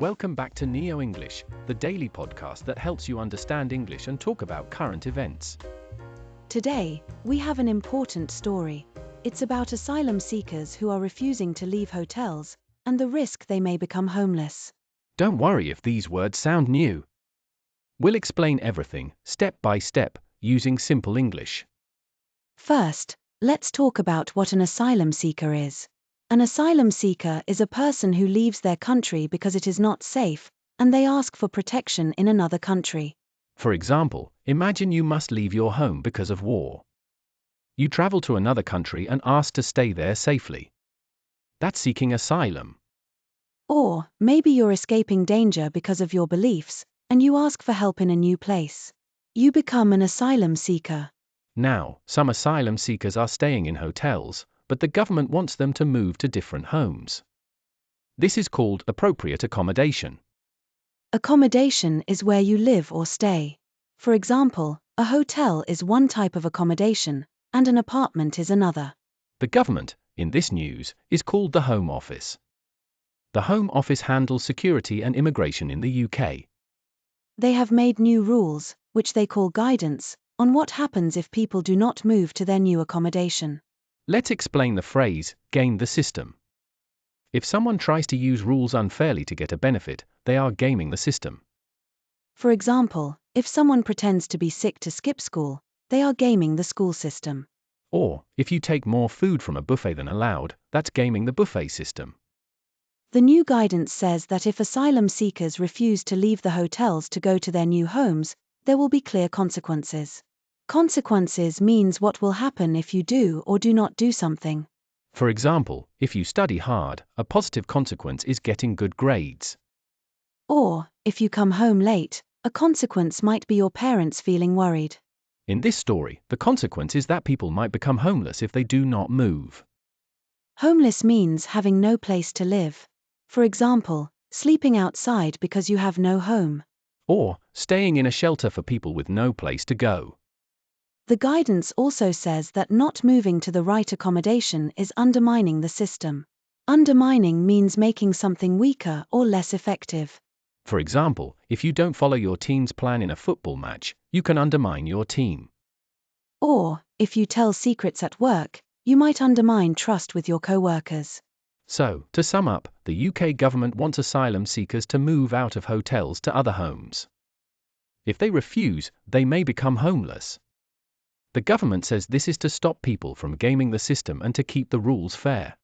Welcome back to NeoEnglish, the daily podcast that helps you understand English and talk about current events. Today, we have an important story. It's about asylum seekers who are refusing to leave hotels, and the risk they may become homeless. Don't worry if these words sound new. We'll explain everything, step by step, using simple English. First, let's talk about what an asylum seeker is. An asylum seeker is a person who leaves their country because it is not safe, and they ask for protection in another country. For example, imagine you must leave your home because of war. You travel to another country and ask to stay there safely. That's seeking asylum. Or, maybe you're escaping danger because of your beliefs, and you ask for help in a new place. You become an asylum seeker. Now, some asylum seekers are staying in hotels, but the government wants them to move to different homes. This is called appropriate accommodation. Accommodation is where you live or stay. For example, a hotel is one type of accommodation, and an apartment is another. The government, in this news, is called the Home Office. The Home Office handles security and immigration in the UK. They have made new rules, which they call guidance, on what happens if people do not move to their new accommodation. Let's explain the phrase, game the system. If someone tries to use rules unfairly to get a benefit, they are gaming the system. For example, if someone pretends to be sick to skip school, they are gaming the school system. Or, if you take more food from a buffet than allowed, that's gaming the buffet system. The new guidance says that if asylum seekers refuse to leave the hotels to go to their new homes, there will be clear consequences. Consequences means what will happen if you do or do not do something. For example, if you study hard, a positive consequence is getting good grades. Or, if you come home late, a consequence might be your parents feeling worried. In this story, the consequence is that people might become homeless if they do not move. Homeless means having no place to live. For example, sleeping outside because you have no home. Or, staying in a shelter for people with no place to go. The guidance also says that not moving to the right accommodation is undermining the system. Undermining means making something weaker or less effective. For example, if you don't follow your team's plan in a football match, you can undermine your team. Or, if you tell secrets at work, you might undermine trust with your co-workers. So, to sum up, the UK government wants asylum seekers to move out of hotels to other homes. If they refuse, they may become homeless. The government says this is to stop people from gaming the system and to keep the rules fair.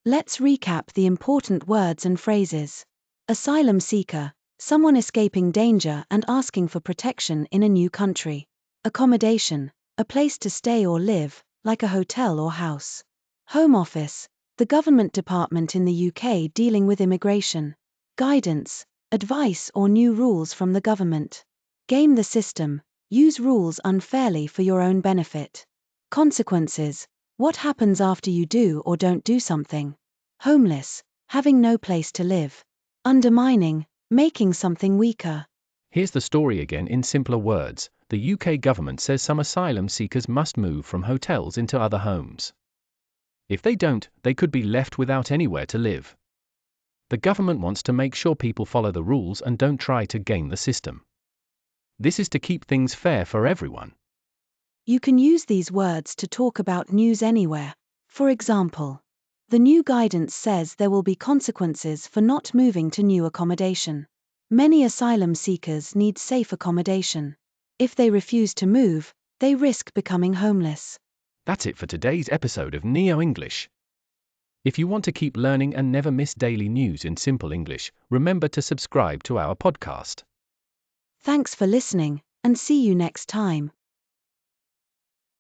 Let's recap the important words and phrases. Asylum seeker, someone escaping danger and asking for protection in a new country. Accommodation, a place to stay or live, like a hotel or house. Home Office, the government department in the UK dealing with immigration. Guidance, advice or new rules from the government. Game the system, use rules unfairly for your own benefit. Consequences, what happens after you do or don't do something. Homeless, having no place to live. Undermining, making something weaker. Here's the story again in simpler words. The UK government says some asylum seekers must move from hotels into other homes. If they don't, they could be left without anywhere to live. The government wants to make sure people follow the rules and don't try to game the system. This is to keep things fair for everyone. You can use these words to talk about news anywhere. For example, the new guidance says there will be consequences for not moving to new accommodation. Many asylum seekers need safe accommodation. If they refuse to move, they risk becoming homeless. That's it for today's episode of NeoEnglish. If you want to keep learning and never miss daily news in simple English, remember to subscribe to our podcast. Thanks for listening, and see you next time.